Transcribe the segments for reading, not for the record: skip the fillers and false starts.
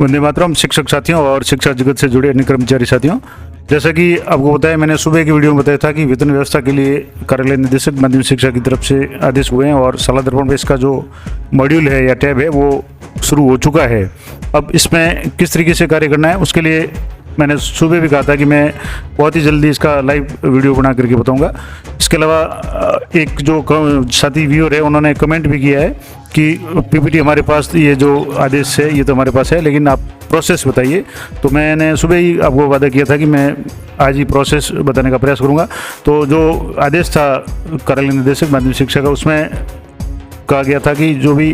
वंदे मातरम। शिक्षक साथियों और शिक्षा जगत से जुड़े अन्य कर्मचारी साथियों, जैसा कि आपको बताया, मैंने सुबह की वीडियो में बताया था कि वेतन व्यवस्था के लिए कार्यालय निदेशक माध्यमिक शिक्षा की तरफ से आदेश हुए हैं और साला दर्पण पे इसका जो मॉड्यूल है या टैब है वो शुरू हो चुका है। अब इसमें किस तरीके से कार्य करना है उसके लिए मैंने सुबह भी कहा था कि मैं बहुत ही जल्दी इसका लाइव वीडियो बना करके बताऊंगा। इसके अलावा एक जो साथी व्यूअर है उन्होंने कमेंट भी किया है कि पीपीटी हमारे पास, ये जो आदेश है ये तो हमारे पास है, लेकिन आप प्रोसेस बताइए। तो मैंने सुबह ही आपको वादा किया था कि मैं आज ही प्रोसेस बताने का प्रयास करूँगा। तो जो आदेश था कार्यालय निदेशक माध्यमिक शिक्षा का, उसमें कहा गया था कि जो भी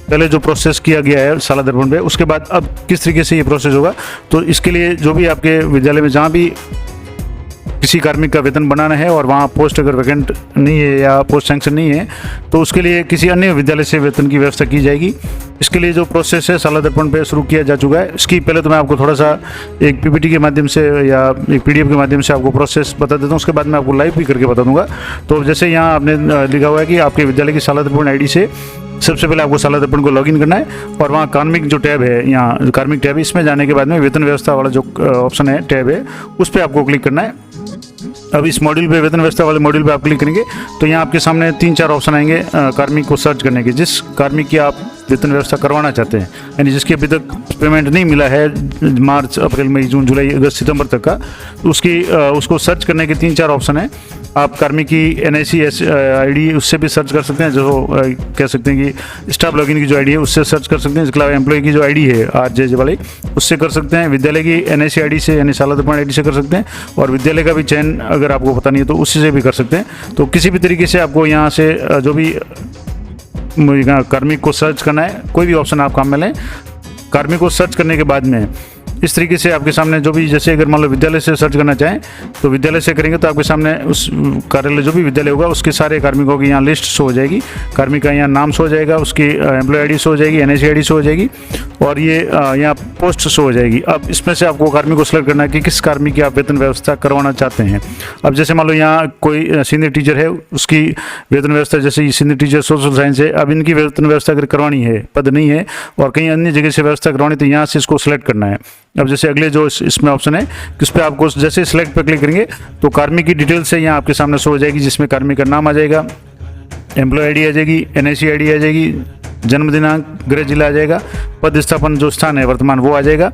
पहले जो प्रोसेस किया गया है साला दर्पण पे, उसके बाद अब किस तरीके से ये प्रोसेस होगा। तो इसके लिए जो भी आपके विद्यालय में जहाँ भी किसी कार्मिक का वेतन बनाना है और वहाँ पोस्ट अगर वैकेंट नहीं है या पोस्ट सैंक्शन नहीं है तो उसके लिए किसी अन्य विद्यालय से वेतन की व्यवस्था की जाएगी। इसके लिए जो प्रोसेस है साला दर्पण पे शुरू किया जा चुका है। इसकी पहले तो मैं आपको थोड़ा सा एक पीपीटी के माध्यम से या एक पीडीएफ के माध्यम से आपको प्रोसेस बता देता हूँ, उसके बाद मैं आपको लाइव भी करके बता दूंगा। तो जैसे यहाँ आपने लिखा हुआ है कि आपके विद्यालय की साला दर्पण आईडी से सबसे पहले आपको साला दर्पण को लॉगिन करना है और वहाँ कार्मिक जो टैब है, यहाँ कार्मिक टैब है, इसमें जाने के बाद में वेतन व्यवस्था वाला जो ऑप्शन है टैब है उस पर आपको क्लिक करना है। अब इस मॉड्यूल पे, वेतन व्यवस्था वाले मॉड्यूल पे आप क्लिक करेंगे तो यहाँ आपके सामने 3-4 ऑप्शन आएंगे कार्मिक को सर्च करने के। जिस कार्मिक की आप वेतन व्यवस्था करवाना चाहते हैं, यानी जिसकी अभी तक पेमेंट नहीं मिला है मार्च, अप्रैल, मई, जून, जुलाई, अगस्त, सितंबर तक का, उसको सर्च करने के 3-4 ऑप्शन है। आप कार्मिक की NIC ID उससे भी सर्च कर सकते हैं, जो कह सकते हैं कि स्टाफ लॉगिन की जो ID है उससे सर्च कर सकते हैं। इसके अलावा एम्प्लॉय की जो ID है RJ वाली उससे कर सकते हैं। विद्यालय की NIC ID से यानी साला दर्पण ID से कर सकते हैं और विद्यालय का भी चयन अगर आपको पता नहीं है तो उसी से भी कर सकते हैं। तो किसी भी तरीके से आपको यहाँ से जो भी कार्मिक को सर्च करना है, कोई भी ऑप्शन आप काम में लें। कार्मिक को सर्च करने के बाद में इस तरीके से आपके सामने जो भी, जैसे अगर मान लो विद्यालय से सर्च करना चाहें तो विद्यालय से करेंगे तो आपके सामने उस कार्यालय जो भी विद्यालय होगा उसके सारे कार्मिकों की यहाँ लिस्ट शो हो जाएगी। कार्मिक का यहाँ नाम शो हो जाएगा, उसकी एम्प्लॉय ID शो हो जाएगी, NIC ID शो हो जाएगी और ये यहाँ पोस्ट शो हो जाएगी। अब इसमें से आपको कार्मिक को सिलेक्ट करना है कि किस कार्मिक की आप वेतन व्यवस्था करवाना चाहते हैं। अब जैसे मान लो यहाँ कोई सीनियर टीचर है, उसकी वेतन व्यवस्था, जैसे सीनियर टीचर सोशल साइंस है, अब इनकी वेतन व्यवस्था अगर करवानी है, पद नहीं है और कहीं अन्य जगह से व्यवस्था करवानी, तो यहाँ से इसको सिलेक्ट करना है। अब जैसे अगले जो इसमें ऑप्शन है किस पे आपको जैसे सिलेक्ट पे क्लिक करेंगे तो कार्मिक की डिटेल से यहाँ आपके सामने शो हो जाएगी, जिसमें कार्मिक का नाम आ जाएगा, एम्प्लॉय ID आ जाएगी, NIC ID आ जाएगी, जन्म दिनांक, गृह जिला आ जाएगा, पद स्थापन जो स्थान है वर्तमान वो आ जाएगा।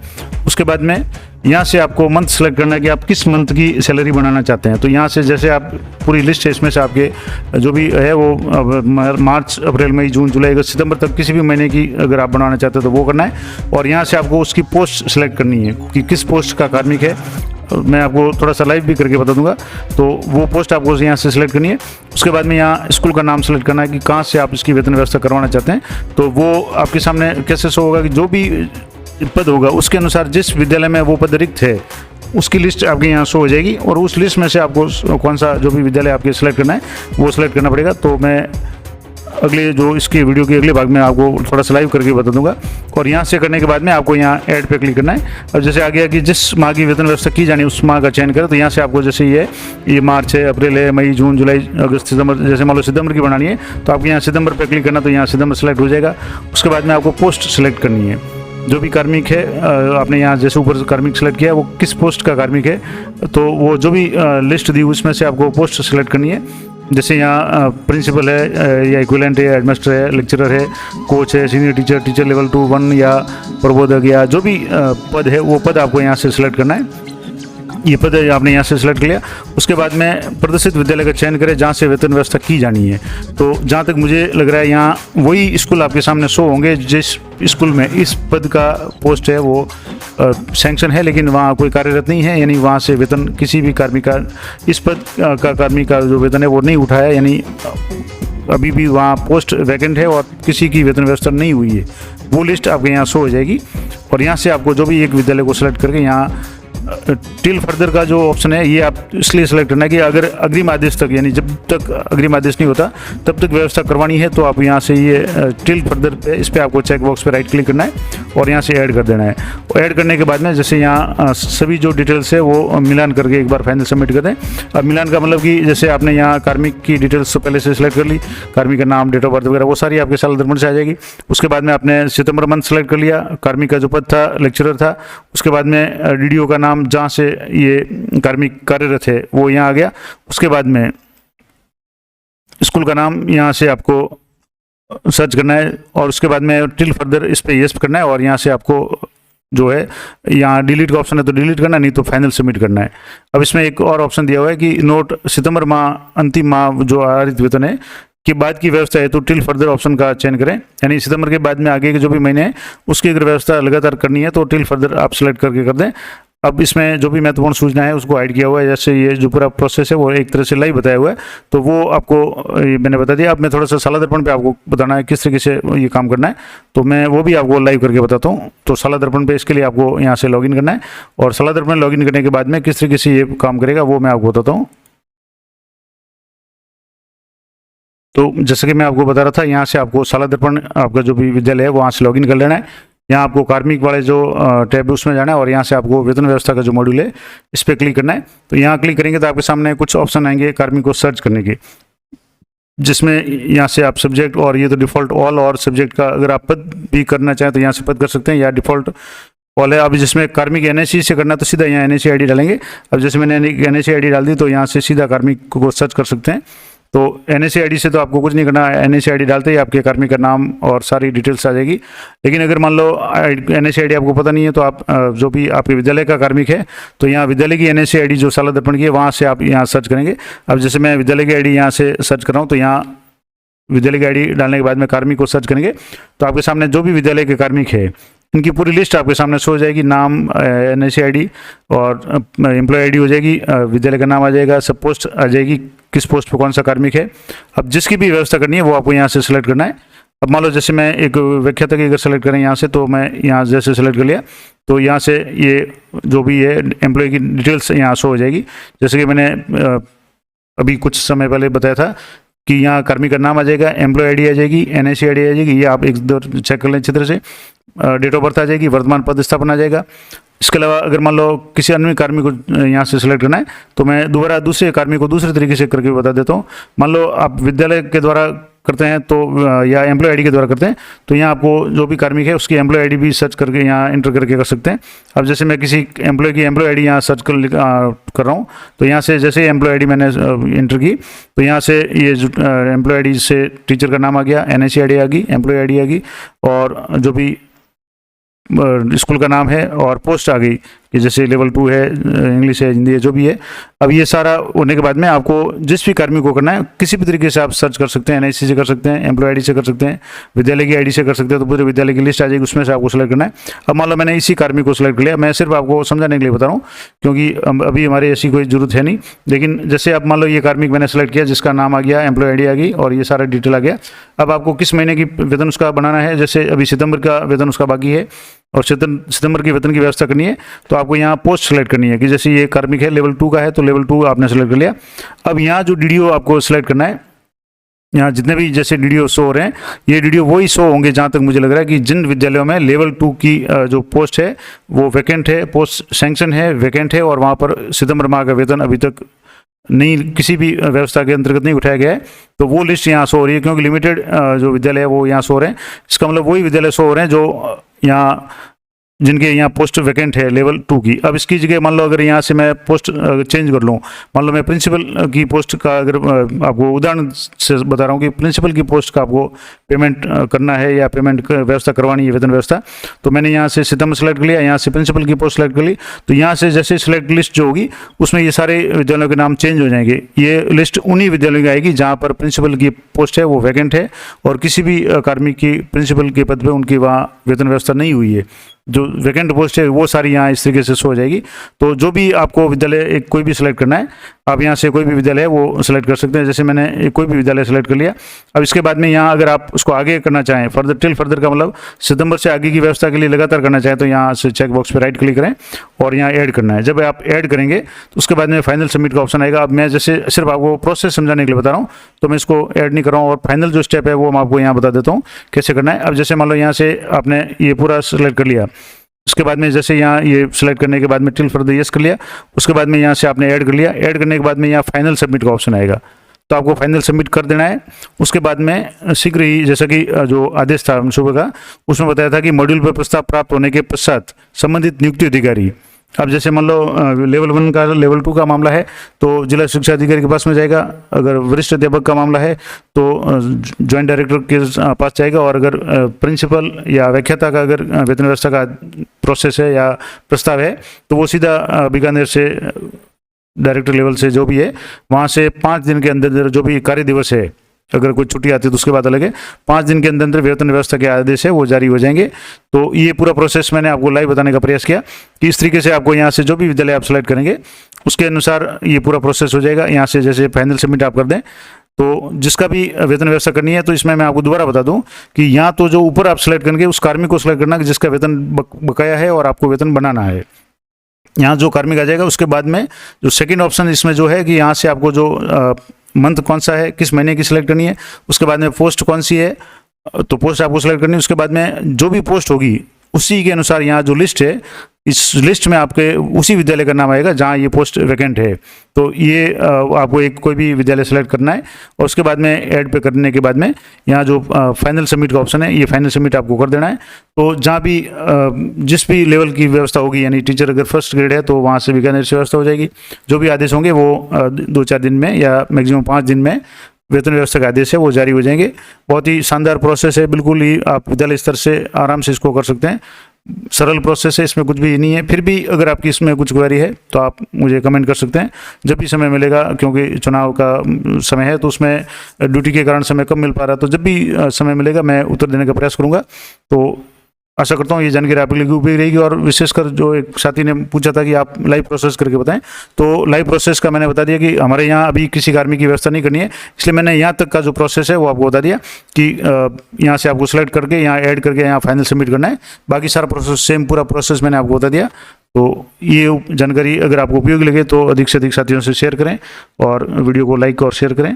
उसके बाद में यहाँ से आपको मंथ सेलेक्ट करना है कि आप किस मंथ की सैलरी बनाना चाहते हैं। तो यहाँ से जैसे आप पूरी लिस्ट है, इसमें से आपके जो भी है वो मार्च, अप्रैल, मई, जून, जुलाई, अगस्त, सितंबर तक किसी भी महीने की अगर आप बनाना चाहते हैं तो वो करना है। और यहाँ से आपको उसकी पोस्ट सेलेक्ट करनी है कि किस पोस्ट का कार्मिक है। मैं आपको थोड़ा सा लाइव भी करके बता दूंगा। तो वो पोस्ट आपको यहाँ से सिलेक्ट करनी है। उसके बाद में यहाँ स्कूल का नाम सेलेक्ट करना है कि कहाँ से आप इसकी वेतन व्यवस्था करवाना चाहते हैं। तो वो आपके सामने कैसे शो होगा कि जो भी पद होगा उसके अनुसार जिस विद्यालय में वो पद रिक्त है उसकी लिस्ट आपके यहाँ शो हो जाएगी और उस लिस्ट में से आपको कौन सा जो भी विद्यालय आपके सेलेक्ट करना है वो सिलेक्ट करना पड़ेगा। तो मैं अगले जो इसकी वीडियो के अगले भाग में आपको थोड़ा सा लाइव करके बता दूंगा। और यहाँ से करने के बाद में आपको यहाँ ऐड पे क्लिक करना है। अब जैसे आ गया कि जिस माह की वेतन व्यवस्था की जानी उस माह का चयन करें, तो यहाँ से आपको जैसे ये मार्च है, अप्रैल है, मई, जून, जुलाई, अगस्त, सितंबर, जैसे मान लो सितंबर की बनानी है तो आपको यहाँ सितंबर पे क्लिक करना, तो यहाँ सितंबर सेलेक्ट हो जाएगा। उसके बाद में आपको पोस्ट सेलेक्ट करनी है। जो भी कार्मिक है आपने यहाँ जैसे ऊपर कार्मिक सेलेक्ट किया वो किस पोस्ट का कार्मिक है, तो वो जो भी लिस्ट दी उसमें से आपको पोस्ट सेलेक्ट करनी है। जैसे यहाँ प्रिंसिपल है या इक्विवेलेंट है, हेडमास्टर है, लेक्चरर है, कोच है, सीनियर टीचर, टीचर लेवल 2, 1 या प्रबोधक या जो भी पद है वो पद आपको यहाँ से सिलेक्ट करना है। ये पद आपने यहाँ से सिलेक्ट किया। उसके बाद में प्रदर्शित विद्यालय का चयन करें जहाँ से वेतन व्यवस्था की जानी है। तो जहाँ तक मुझे लग रहा है यहाँ वही स्कूल आपके सामने शो होंगे जिस स्कूल में इस पद का पोस्ट है वो सैंक्शन है लेकिन वहाँ कोई कार्यरत नहीं है, यानी वहाँ से वेतन किसी भी कार्मिक का, इस पद का कार्मिक का जो वेतन है वो नहीं उठाया, यानी अभी भी वहाँ पोस्ट वैकेंट है और किसी की वेतन व्यवस्था नहीं हुई है, वो लिस्ट आपके यहाँ शो हो जाएगी। और यहाँ से आपको जो भी एक विद्यालय को सिलेक्ट करके यहाँ टिल फर्दर का जो ऑप्शन है ये आप इसलिए सेलेक्ट करना है कि अगर अग्रिम आदेश तक, यानी जब तक अग्रिम आदेश नहीं होता तब तक व्यवस्था करवानी है तो आप यहाँ से ये टिल फर्दर पे, इस पर आपको चेक बॉक्स पे राइट क्लिक करना है और यहाँ से ऐड कर देना है। ऐड करने के बाद में जैसे यहाँ सभी जो डिटेल्स है वो मिलान करके एक बार फाइनल सबमिट कर दें। अब मिलान का मतलब कि जैसे आपने यहाँ कार्मिक की डिटेल्स तो पहले से सिलेक्ट कर ली, कार्मिक का नाम, डेट ऑफ बर्थ वगैरह वो सारी आपके साला दर्पण से आ जाएगी। उसके बाद में आपने सितंबर मंथ सेलेक्ट कर लिया, कार्मिक का जो पद था लेक्चरर था। उसके बाद में डीडीओ का नाम जहाँ से ये कार्मिक कार्यरत है वो यहाँ आ गया। उसके बाद में स्कूल का नाम यहाँ से आपको सर्च करना है और उसके बाद में टिल फर्दर इस पर येस करना है और यहाँ से आपको जो है यहाँ डिलीट का ऑप्शन है तो डिलीट करना, नहीं तो फाइनल सबमिट करना है। अब इसमें एक और ऑप्शन दिया हुआ है कि नोट सितंबर माह अंतिम माह जो आधारित वेतन है के बाद की व्यवस्था है तो टिल फर्दर ऑप्शन का चयन करें, यानी सितंबर के बाद में आगे के जो भी महीने हैं उसकी अगर व्यवस्था लगातार करनी है तो टिल फर्दर आप सेलेक्ट करके कर दें। अब इसमें जो भी महत्वपूर्ण सूचना है उसको ऐड किया हुआ है, जैसे ये जो पूरा प्रोसेस है वो एक तरह से लाइव बताया हुआ है तो वो आपको मैंने बता दिया। अब मैं थोड़ा सा साला दर्पण पे आपको बताना है किस तरीके से ये काम करना है, तो मैं वो भी आपको लाइव करके बताता हूँ। तो साला दर्पण पे इसके लिए आपको यहाँ से लॉगिन करना है और साला दर्पण लॉगिन करने के बाद में किस तरीके से ये काम करेगा वो मैं आपको बताता हूँ। तो जैसे कि मैं आपको बता रहा था, यहाँ से आपको साला दर्पण आपका जो भी विद्यालय है वहाँ से लॉगिन कर लेना है। यहाँ आपको कार्मिक वाले जो टैब है उसमें जाना है और यहाँ से आपको वेतन व्यवस्था का जो मॉड्यूल है इस पर क्लिक करना है। तो यहाँ क्लिक करेंगे तो आपके सामने कुछ ऑप्शन आएंगे कार्मिक को सर्च करने के, जिसमें यहाँ से आप सब्जेक्ट और ये तो डिफ़ॉल्ट ऑल और सब्जेक्ट का अगर आप पद भी करना चाहें तो यहाँ से पद कर सकते हैं या डिफ़ॉल्ट ऑल है। अब जिसमें कार्मिक एनएससी से करना तो सीधा यहाँ एनएससी आईडी डालेंगे। अब जैसे मैंने एनएससी आईडी डाल दी तो यहाँ से सीधा कार्मिक को सर्च कर सकते हैं। तो एनएससी आईडी से तो आपको कुछ नहीं करना है, एनएससी आईडी डालते ही आपके कार्मिक का नाम और सारी डिटेल्स आ जाएगी। लेकिन अगर मान लो एनएससी आईडी आपको पता नहीं है तो आप जो भी आपके विद्यालय का कार्मिक है तो यहाँ विद्यालय की एनएससी आईडी जो साला दर्पण की है वहाँ से आप यहाँ सर्च करेंगे। अब जैसे मैं विद्यालय की आईडी यहाँ से सर्च कर रहा हूँ तो यहाँ विद्यालय की आईडी डालने के बाद में कार्मिक को सर्च करेंगे तो आपके सामने जो भी विद्यालय के कार्मिक है इनकी पूरी लिस्ट आपके सामने शो हो जाएगी। नाम, एनएससी आईडी और एम्प्लॉय आईडी हो जाएगी, विद्यालय का नाम आ जाएगा, सब पोस्ट आ जाएगी, किस पोस्ट पर कौन सा कार्मिक है। अब जिसकी भी व्यवस्था करनी है वो आपको यहाँ से सिलेक्ट करना है। अब मान लो जैसे मैं एक व्याख्याता की अगर सेलेक्ट करें यहाँ से तो मैं यहाँ जैसे सेलेक्ट कर लिया तो यहाँ से ये जो भी है एम्प्लॉय की डिटेल्स यहाँ शो हो जाएगी। जैसे कि मैंने अभी कुछ समय पहले बताया था कि यहाँ कार्मिक का नाम आ जाएगा, एम्प्लॉय आईडी आ जाएगी, एनएससी आईडी आ जाएगी, ये आप एक दो चेक कर लें अच्छी तरह से। डेट ऑफ बर्थ आ जाएगी, वर्तमान पद स्थापना आ जाएगा। इसके अलावा अगर मान लो किसी अन्य कार्मिक को यहाँ से सिलेक्ट करना है तो मैं दोबारा दूसरे कार्मिक को दूसरे तरीके से करके बता देता हूँ। मान लो आप विद्यालय के द्वारा करते हैं तो या एम्प्लॉय आईडी के द्वारा करते हैं तो यहाँ आपको जो भी कार्मिक है उसकी एम्प्लॉय आईडी भी सर्च करके यहाँ एंटर करके कर सकते हैं। अब जैसे मैं किसी एम्प्लॉय की एम्प्लॉय आईडी यहाँ सर्च कर रहा हूँ तो यहाँ से जैसे एम्प्लॉय आईडी मैंने एंटर की तो यहाँ से ये एम्प्लॉय आईडी से टीचर का नाम आ गया, एनएससी आईडी आ गई, एम्प्लॉय आईडी आ गई और जो भी स्कूल का नाम है और पोस्ट आ गई कि जैसे लेवल 2 है, इंग्लिश है, हिंदी है, जो भी है। अब ये सारा होने के बाद में आपको जिस भी कार्मिक को करना है किसी भी तरीके से आप सर्च कर सकते हैं, एनआईसी से कर सकते हैं, एम्प्लॉय आईडी से कर सकते हैं, विद्यालय की आईडी से कर सकते हैं, तो पूरे विद्यालय की लिस्ट आ जाएगी, उसमें से आपको सेलेक्ट करना है। अब मान लो मैंने इसी कार्मिक को सिलेक्ट कर लिया, मैं सिर्फ आपको समझाने के लिए बता रहा हूँ क्योंकि अभी हमारी ऐसी कोई जरूरत है नहीं। लेकिन जैसे आप मान लो ये कार्मिक मैंने सेलेक्ट किया जिसका नाम आ गया, एम्प्लॉय आईडी आ गई और ये सारा डिटेल आ गया। अब आपको किस महीने की वेतन उसका बनाना है, जैसे अभी सितंबर का वेतन उसका बाकी है और सितंबर की वेतन की व्यवस्था करनी है तो आपको यहाँ पोस्ट सेलेक्ट करनी है कि जैसे ये कार्मिक है लेवल 2 का है तो लेवल 2 आपने सेलेक्ट कर लिया। अब यहाँ जो डीडीओ आपको सेलेक्ट करना है, यहाँ जितने भी जैसे डीडीओ शो हो रहे हैं ये डीडीओ वही शो होंगे जहाँ तक मुझे लग रहा है कि जिन विद्यालयों में लेवल 2 की जो पोस्ट है वो वैकेंट है, पोस्ट सैंक्शन है, वैकेंट है और वहाँ पर सितंबर माह का वेतन अभी तक नहीं किसी भी व्यवस्था के अंतर्गत नहीं उठाया गया है तो वो लिस्ट यहाँ शो हो रही है क्योंकि लिमिटेड जो विद्यालय है वो यहाँ शो हो रहे हैं। इसका मतलब वही विद्यालय शो हो रहे हैं जो यहाँ जिनके यहाँ पोस्ट वैकेंट है लेवल 2 की। अब इसकी जगह मान लो अगर यहाँ से मैं पोस्ट चेंज कर लूँ, मान लो मैं प्रिंसिपल की पोस्ट का अगर आपको उदाहरण से बता रहा हूँ कि प्रिंसिपल की पोस्ट का आपको पेमेंट करना है या पेमेंट व्यवस्था करवानी है, वेतन व्यवस्था, तो मैंने यहाँ से सितंबर सेलेक्ट कर लिया, यहाँ से प्रिंसिपल की पोस्ट सेलेक्ट कर ली तो यहाँ से जैसे सिलेक्ट लिस्ट जो होगी उसमें ये सारे विद्यालयों के नाम चेंज हो जाएंगे। ये लिस्ट उन्हीं विद्यालयों की आएगी जहाँ पर प्रिंसिपल की पोस्ट है वो वैकेंट है और किसी भी कार्मिक की प्रिंसिपल के पद पर उनकी वहाँ वेतन व्यवस्था नहीं हुई है। जो वैकेंट पोस्ट है वो सारी यहाँ इस तरीके से शो हो जाएगी। तो जो भी आपको विद्यालय एक कोई भी सिलेक्ट करना है, आप यहाँ से कोई भी विद्यालय है वो सेलेक्ट कर सकते हैं। जैसे मैंने कोई भी विद्यालय सेलेक्ट कर लिया। अब इसके बाद में यहाँ अगर आप उसको आगे करना चाहें, फर्दर टिल फर्दर का मतलब सितंबर से आगे की व्यवस्था के लिए लगातार करना चाहें, तो यहाँ से चेक बॉक्स पे राइट क्लिक करें और यहाँ ऐड करना है। जब आप ऐड करेंगे तो उसके बाद में फाइनल सबमिट का ऑप्शन आएगा। अब मैं जैसे सिर्फ आपको प्रोसेस समझाने के लिए बता रहा हूँ, तो मैं इसको ऐड नहीं कर रहा हूँ, और फाइनल जो स्टेप है वो मैं आपको यहाँ बता देता हूँ कैसे करना है। अब जैसे मान लो यहाँ से आपने ये पूरा सेलेक्ट कर लिया, उसके बाद में जैसे यहाँ ये सेलेक्ट करने के बाद में टिल फर्दर यस कर लिया, उसके बाद में यहाँ से आपने ऐड कर लिया। ऐड करने के बाद में यहाँ फाइनल सबमिट का ऑप्शन आएगा, तो आपको फाइनल सबमिट कर देना है। उसके बाद में शीघ्र ही, जैसा कि जो आदेश था सुबह का, उसमें बताया था कि मॉड्यूल पर प्रस्ताव प्राप्त होने के पश्चात संबंधित नियुक्ति अधिकारी, अब जैसे मान लो लेवल 1 का लेवल 2 का मामला है तो जिला शिक्षा अधिकारी के पास में जाएगा। अगर वरिष्ठ अध्यापक का मामला है तो ज्वाइंट डायरेक्टर के पास जाएगा। और अगर प्रिंसिपल या व्याख्याता का अगर वेतन व्यवस्था का प्रोसेस है या प्रस्ताव है तो वो सीधा बीकानेर से डायरेक्टर लेवल से जो भी है वहाँ से 5 दिन के अंदर जो भी कार्य दिवस है, अगर कोई छुट्टी आती है तो उसके बाद अलग है, 5 दिन के अंदर वेतन व्यवस्था के आदेश है वो जारी हो जाएंगे। तो ये पूरा प्रोसेस मैंने आपको लाइव बताने का प्रयास किया कि इस तरीके से आपको यहाँ से जो भी विद्यालय आप सेलेक्ट करेंगे उसके अनुसार ये पूरा प्रोसेस हो जाएगा। यहाँ से जैसे फाइनल सबमिट आप कर दें तो जिसका भी वेतन व्यवस्था करनी है, तो इसमें मैं आपको दोबारा बता दूं कि यहाँ तो जो ऊपर आप सेलेक्ट करेंगे उस कार्मिक को सेलेक्ट करना जिसका वेतन बकाया है और आपको वेतन बनाना है। यहाँ जो कार्मिक आ जाएगा उसके बाद में जो सेकंड ऑप्शन इसमें जो है कि यहाँ से आपको जो मंथ कौन सा है, किस महीने की सिलेक्ट करनी है, उसके बाद में पोस्ट कौन सी है तो पोस्ट आपको सिलेक्ट करनी है। उसके बाद में जो भी पोस्ट होगी उसी के अनुसार यहाँ जो लिस्ट है, इस लिस्ट में आपके उसी विद्यालय का नाम आएगा जहाँ ये पोस्ट वैकेंट है। तो ये आपको एक कोई भी विद्यालय सेलेक्ट करना है और उसके बाद में ऐड पे करने के बाद में यहाँ जो फाइनल सबमिट का ऑप्शन है, ये फाइनल सबमिट आपको कर देना है। तो जहाँ भी जिस भी लेवल की व्यवस्था होगी, यानी टीचर अगर फर्स्ट ग्रेड है तो वहाँ से बीकानेर से व्यवस्था हो जाएगी। जो भी आदेश होंगे वो 2-4 दिन में या मैक्सिमम 5 दिन में वेतन व्यवस्था का आदेश है वो जारी हो जाएंगे। बहुत ही शानदार प्रोसेस है, बिल्कुल ही आप विद्यालय स्तर से आराम से इसको कर सकते हैं। सरल प्रोसेस है, इसमें कुछ भी नहीं है। फिर भी अगर आपकी इसमें कुछ क्वेरी है तो आप मुझे कमेंट कर सकते हैं जब भी समय मिलेगा, क्योंकि चुनाव का समय है तो उसमें ड्यूटी के कारण समय कम मिल पा रहा है। तो जब भी समय मिलेगा मैं उत्तर देने का प्रयास करूँगा। तो आशा करता हूँ ये जानकारी आपके लिए उपयोगी रहेगी। और विशेषकर जो एक साथी ने पूछा था कि आप लाइव प्रोसेस करके बताएं, तो लाइव प्रोसेस का मैंने बता दिया कि हमारे यहाँ अभी किसी कार्मिक की व्यवस्था नहीं करनी है, इसलिए मैंने यहाँ तक का जो प्रोसेस है वो आपको बता दिया कि यहाँ से आपको सेलेक्ट करके यहाँ ऐड करके यहाँ फाइनल सबमिट करना है। बाकी सारा प्रोसेस सेम पूरा प्रोसेस मैंने आपको बता दिया। तो ये जानकारी अगर आपको उपयोगी लगे तो अधिक से अधिक साथियों से शेयर करें और वीडियो को लाइक और शेयर करें।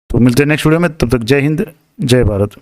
तो मिलते हैं नेक्स्ट वीडियो में, तब तक जय हिंद, जय भारत।